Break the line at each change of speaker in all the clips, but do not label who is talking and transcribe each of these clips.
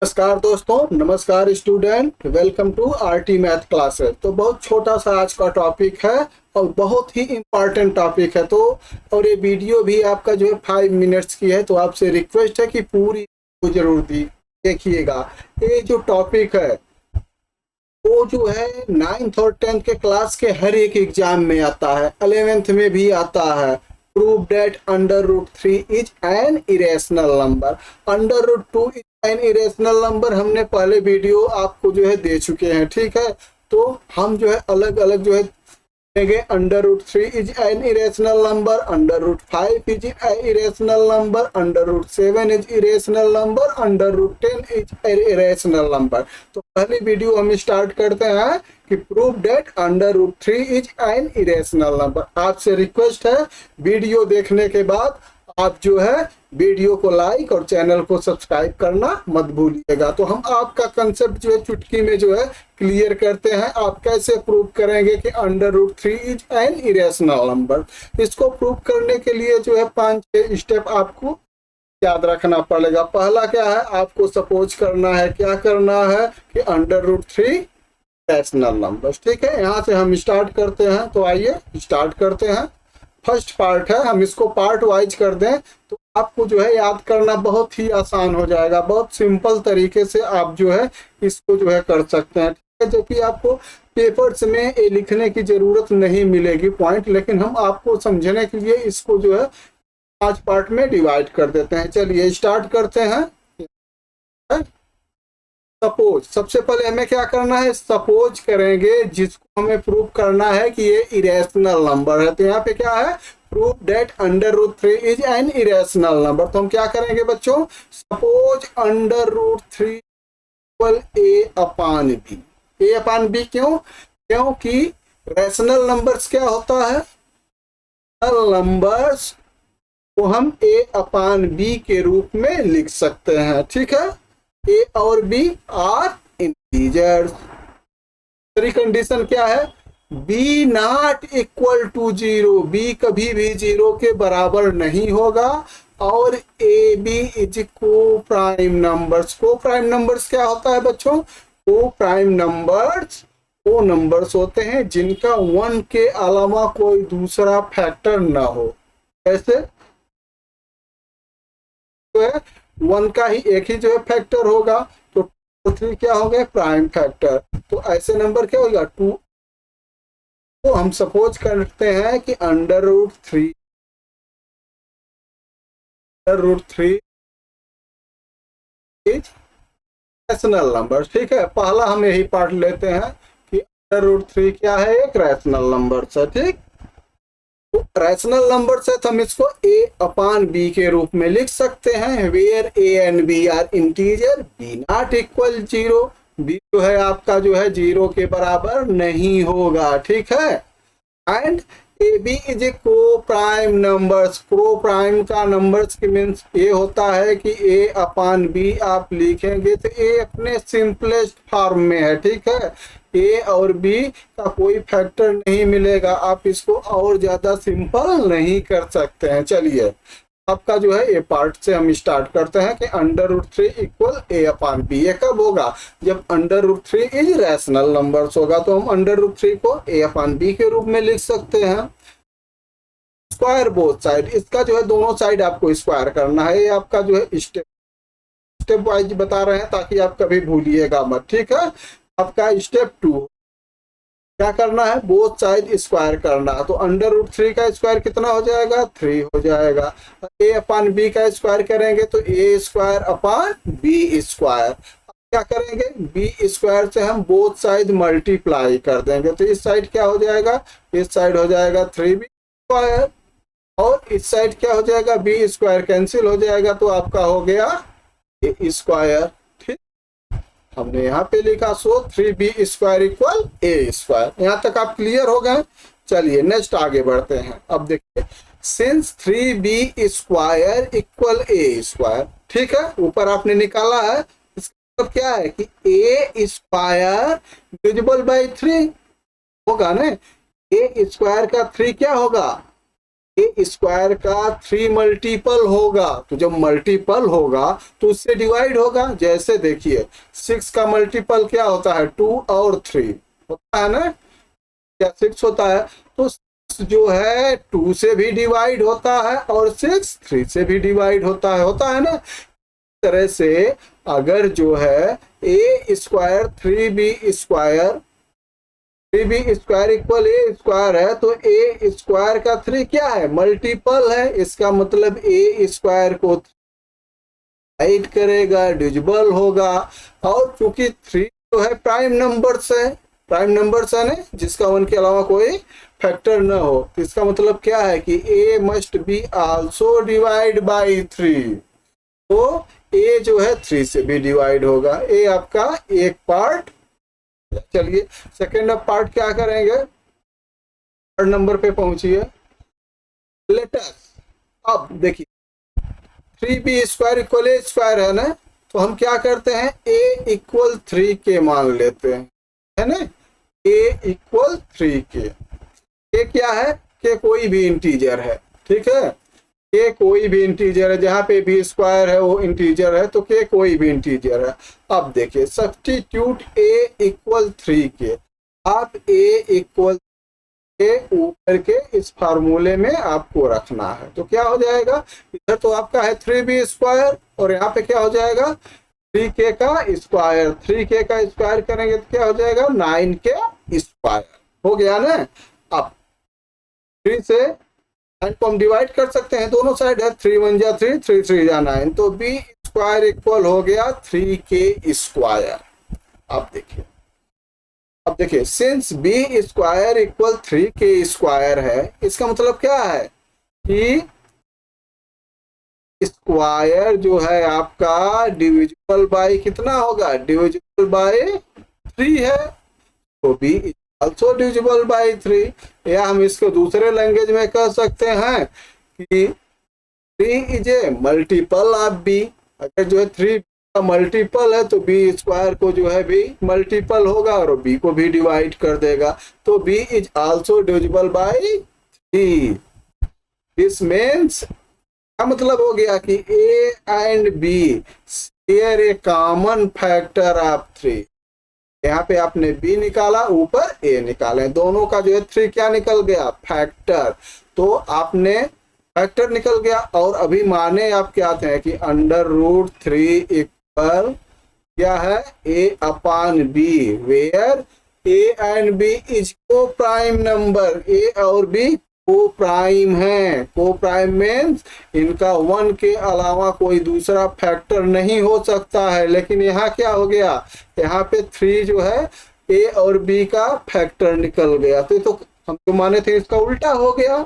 नमस्कार दोस्तों, नमस्कार student, welcome to RT math classes. तो बहुत छोटा सा आज का टॉपिक है और बहुत ही इम्पॉर्टेंट टॉपिक है। तो और ये वीडियो भी आपका जो है 5 मिनट्स की है, तो आपसे रिक्वेस्ट है कि पूरी जरूर देखिएगा। ये जो टॉपिक है वो जो है 9th और 10th के क्लास के हर एक एग्जाम में आता है, 11th में भी आता है। Prove that √3 is an irrational number. √2 is an irrational number हमने पहले वीडियो आपको जो है दे चुके हैं, ठीक है। तो हम जो है अलग अलग जो है √3 is an irrational number, √5 is irrational number, √7 is irrational number, √10 is irrational number. तो पहली वीडियो हम स्टार्ट करते हैं कि prove that √3 is an irrational number. आपसे रिक्वेस्ट है वीडियो देखने के बाद आप जो है वीडियो को लाइक और चैनल को सब्सक्राइब करना मत भूलिएगा। तो हम आपका कंसेप्ट जो है चुटकी में जो है क्लियर करते हैं। आप कैसे प्रूव करेंगे कि √3 इज एन इरेशनल नंबर। इसको प्रूव करने के लिए जो है 5-6 स्टेप आपको याद रखना पड़ेगा। पहला क्या है, आपको सपोज करना है, क्या करना है कि √3 रैशनल नंबर्स, ठीक है। यहाँ से हम स्टार्ट करते हैं। तो आइए स्टार्ट करते हैं। फर्स्ट पार्ट है, हम इसको पार्ट वाइज कर दें तो आपको जो है याद करना बहुत ही आसान हो जाएगा। बहुत सिंपल तरीके से आप जो है इसको जो है कर सकते हैं, ठीक है। जबकि आपको पेपर्स में ये लिखने की जरूरत नहीं मिलेगी पॉइंट, लेकिन हम आपको समझने के लिए इसको जो है 5 पार्ट में डिवाइड कर देते हैं। चलिए स्टार्ट करते हैं। सपोज, सबसे पहले हमें क्या करना है, सपोज करेंगे जिसको हमें प्रूव करना है कि ये इरेशनल नंबर है। तो यहाँ पे क्या है, prove that √3 is an irrational number. तो हम क्या करेंगे बच्चों, सपोज √3 इक्वल a/b। a/b क्यों, क्योंकि रैशनल नंबर्स क्या होता है, नंबर्स को हम a/b के रूप में लिख सकते हैं, ठीक है। A और B आर इंटीजर्स। दूसरी कंडीशन क्या है, B not equal to 0। B कभी भी 0 के बराबर नहीं होगा। और AB इज को प्राइम नंबर्स। को प्राइम नंबर्स क्या होता है बच्चों, को प्राइम नंबर्स वो नंबर्स होते हैं जिनका 1 के अलावा कोई दूसरा फैक्टर ना हो। ऐसे तो है 1 का ही एक ही जो है फैक्टर होगा, तो 3 क्या हो गए, प्राइम फैक्टर। तो ऐसे नंबर क्या होगा, 2। तो हम सपोज करते हैं कि √3 इज रैशनल नंबर, ठीक है। पहला हम यही पार्ट लेते हैं कि √3 क्या है, एक रैशनल नंबर है, ठीक। रैशनल नंबर से हम इसको a/b के रूप में लिख सकते हैं, where a and b are integer, b not equal 0। b जो है आपका जो है 0 के बराबर नहीं होगा, ठीक है। एंड AB इज ए को प्राइम नंबर्स। को प्राइम का नंबर्स की मीन्स ये होता है कि a/b आप लिखेंगे तो a अपने सिंपलेस्ट फॉर्म में है, ठीक है। A और B का कोई फैक्टर नहीं मिलेगा, आप इसको और ज्यादा सिंपल नहीं कर सकते हैं। चलिए आपका जो है ये पार्ट से हम स्टार्ट करते हैं कि √3 इक्वल a/b। ये कब होगा, जब √3 इज रैशनल नंबर्स होगा। तो हम √3 को a/b के रूप में लिख सकते हैं। स्क्वायर बोथ साइड, इसका जो है दोनों साइड आपको स्क्वायर करना है। ये आपका जो है स्टेप वाइज बता रहे हैं ताकि आप कभी भूलिएगा मत, ठीक है। आपका स्टेप 2 क्या करना है, बोथ साइड स्क्वायर करना। तो √3 का स्क्वायर कितना हो जाएगा, 3 हो जाएगा। a/b का स्क्वायर करेंगे तो a²/b²। क्या करेंगे, b स्क्वायर से हम बोथ साइड मल्टीप्लाई कर देंगे। तो इस साइड क्या हो जाएगा, इस साइड हो जाएगा 3b² और इस साइड क्या हो जाएगा, b² कैंसिल हो जाएगा। तो आपका हो गया a², ठीक। हमने यहाँ पे लिखा सो 3b² इक्वल a²। यहाँ तक आप क्लियर हो गए। चलिए नेक्स्ट आगे बढ़ते हैं। अब देखिए, सिंस 3b² इक्वल a², ठीक है, ऊपर आपने निकाला है। इसका मतलब क्या है कि a² डिविजिबल बाई 3 होगा ना। a² का 3 क्या होगा, ए स्क्वायर का 3 मल्टीपल होगा, तो जब मल्टीपल होगा तो उससे डिवाइड होगा। जैसे देखिए 6 का मल्टीपल क्या होता है, 2 और 3 होता है ना, क्या 6 होता है, तो 6 जो है 2 से भी डिवाइड होता है और 6 3 से भी डिवाइड होता है ना। इस तरह से अगर जो है ए square 3b square equal a square है, तो ए स्क्वायर का 3 क्या है, मल्टीपल है। इसका मतलब ए स्क्वायर को डिवाइड करेगा, डिविजिबल होगा। और चूंकि 3 जो है प्राइम नंबर्स है ना, जिसका 1 के अलावा कोई फैक्टर न हो, तो इसका मतलब क्या है कि a must be also divide by 3। तो ए जो है 3 से भी डिवाइड होगा। ए आपका एक पार्ट। चलिए सेकेंड पार्ट क्या करेंगे, थर्ड नंबर पे पहुंचिए। लेटस अब देखिए 3b square equal a square है ना, तो हम क्या करते हैं, a इक्वल 3 के मान लेते हैं, है ना। a इक्वल 3 के, क्या है, के कोई भी इंटीजर है, ठीक है, के कोई भी इंटीजर है। जहां पे b स्क्वायर है वो इंटीजर है, तो के कोई भी इंटीजर है। अब देखिए सब्स्टिट्यूट a इक्वल 3 के, आप a इक्वल के ऊपर के इस फार्मूले में आपको रखना है, तो क्या हो जाएगा, इधर तो आपका है 3b स्क्वायर और यहाँ पे क्या हो जाएगा 3k का स्क्वायर। 3k का स्क्वायर करेंगे तो क्या हो जाएगा 9k स्क्वायर, हो गया ना। अब 3 से 9 को हम डिवाइड कर सकते हैं, दोनों साइड है, 3 1 जा 3, 3 3 जा 9, तो b स्क्वायर इक्वल हो गया 3k स्क्वायर। अब देखिए since b square equal 3k square है, इसका मतलब क्या है कि स्क्वायर जो है आपका डिविजिबल बाय कितना होगा, डिविजिबल बाय 3 है, तो b आल्सो डिविजिबल बाय 3। या हम इसको दूसरे लैंग्वेज में कह सकते हैं कि 3 is a multiple of b। अगर जो है 3 का मल्टीपल है तो b स्क्वायर को जो है b मल्टीपल होगा और b को भी डिवाइड कर देगा, तो b is also divisible by 3। This means क्या मतलब हो गया कि a and b share A common factor of 3। यहाँ पे आपने b निकाला, ऊपर a निकाले, दोनों का जो है 3 क्या निकल गया, फैक्टर। तो आपने फैक्टर निकल गया, और अभी माने आप क्या आते हैं कि √3 इक्वल क्या है a upon b, where a and b is coprime number, a और b को प्राइम है। को प्राइम मीन्स इनका 1 के अलावा कोई दूसरा फैक्टर नहीं हो सकता है। लेकिन यहाँ क्या हो गया, यहाँ पे 3 जो है a और b का फैक्टर निकल गया, तो हम तो माने थे इसका उल्टा हो गया।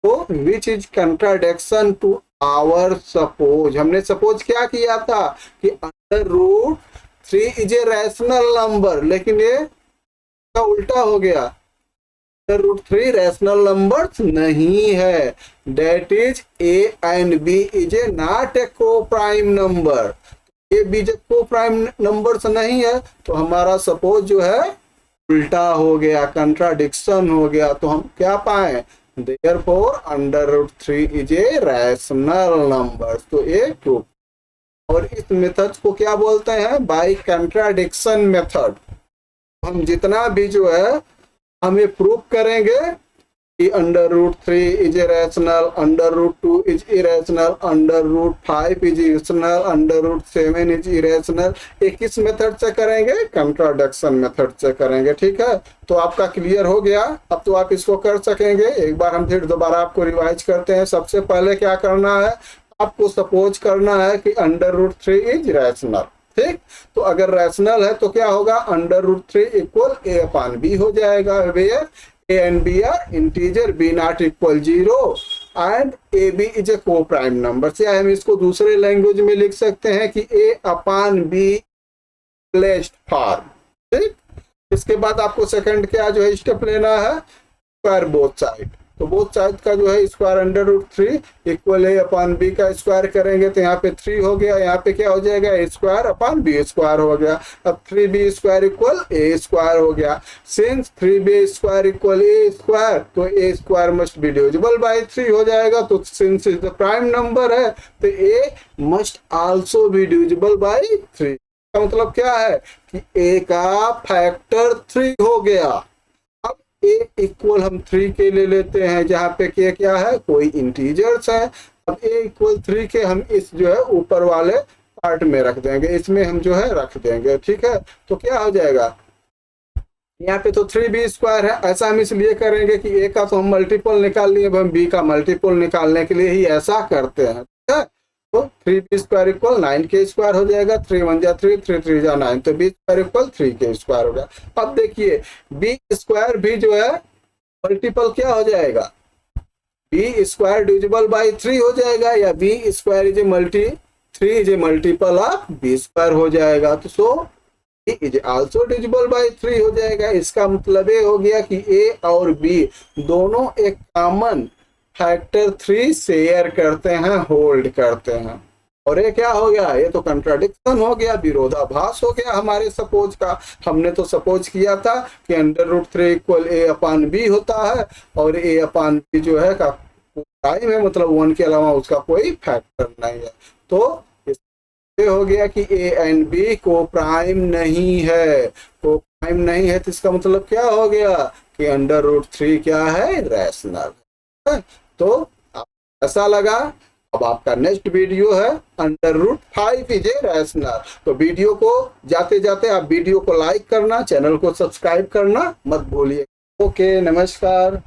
तो which is contradiction to our suppose, हमने सपोज क्या किया था कि √3 इज ए रैशनल नंबर, लेकिन ये का उल्टा हो गया, √3 रैशनल नंबर नहीं है। That is a and b is a not a coprime number. A B जब को प्राइम नंबर्स नहीं है तो हमारा सपोज जो है उल्टा हो गया, कंट्राडिक्शन हो गया। तो हम क्या पाए, therefore √3 is a rational number, तो ये प्रूफ। और इस मेथड को क्या बोलते हैं, बाय कंट्राडिक्शन मेथड। हम जितना भी जो है हमें प्रूफ करेंगे कि √3 is rational, √2 is irrational, √5 is irrational, √7 is irrational, ये किस मेथड से करेंगे, कंट्राडिक्शन मेथड से करेंगे। ठीक है, तो आपका क्लियर हो गया, अब तो आप इसको कर सकेंगे। एक बार हम फिर दोबारा आपको रिवाइज करते हैं। सबसे पहले क्या करना है, आपको सपोज करना है कि √3 इज रैशनल। ठीक, तो अगर रैशनल है तो क्या होगा, √3 इक्वल a अपॉन b हो जाएगा, where a and b are integer, b not equal 0 and ab is a coprime number. से हम इसको दूसरे लैंग्वेज में लिख सकते हैं कि a upon b placed form. ठीक, इसके बाद आपको सेकंड क्या जो है स्टेप लेना है, स्क्वायर बोथ साइड। तो बोथ साइड का जो है स्क्वायर अंडर रूट 3 इक्वल ए अपॉन बी का स्क्वायर करेंगे तो यहाँ पे 3 हो गया, यहाँ पे क्या हो जाएगा ए स्क्वायर अपॉन बी स्क्वायर हो गया। अब 3b square equal a square हो गया। Since 3b square equal a square तो a square must be divisible by 3 हो जाएगा। तो since is the prime number है तो a must also be divisible by 3 का मतलब क्या है कि a का फैक्टर 3 हो गया। अब a इक्वल हम 3 के ले लेते हैं जहां पे k क्या है, कोई इंटीजर्स है। अब a इक्वल 3 के हम इस जो है ऊपर वाले पार्ट में रख देंगे, इसमें हम जो है रख देंगे, ठीक है। तो क्या हो जाएगा, यहाँ पे तो 3b स्क्वायर है, ऐसा हम इसलिए करेंगे कि a का तो हम मल्टीपल निकाल लिए, अब हम b का मल्टीपल निकालने के लिए ही ऐसा करते हैं, ठीक है। तो 3b square equal 9k square हो जाएगा, 3 1 जा 3, 3 3 जा 9, तो b square equal 3k square हो गया। अब देखिए b स्क्वायर भी जो है मल्टीपल क्या हो जाएगा, b स्क्वायर डिविजिबल बाय 3 हो जाएगा, या b square is a 3 is a multiple of b square हो जाएगा। तो सो b is also divisible by 3 हो जाएगा। इसका मतलब ये हो गया कि a और b दोनों एक कॉमन फैक्टर 3 शेयर करते हैं, होल्ड करते हैं। और ये क्या हो गया, ये तो कंट्राडिक्शन हो गया, विरोधाभास हो गया हमारे सपोज का। हमने तो सपोज किया था कि अंडर रूट 3 इक्वल ए अपॉन बी होता है और ए अपॉन बी जो है का प्राइम है, मतलब 1 के अलावा उसका कोई फैक्टर नहीं है। तो ये हो गया कि ए एंड बी को प्राइम नहीं है, को प्राइम नहीं है, तो इसका मतलब क्या हो गया कि अंडर रूट 3 क्या है, रैशनल है। तो ऐसा लगा। अब आपका नेक्स्ट वीडियो है under root 5 is a rational. तो वीडियो को जाते जाते आप वीडियो को लाइक करना, चैनल को सब्सक्राइब करना मत भूलिए। ओके, नमस्कार।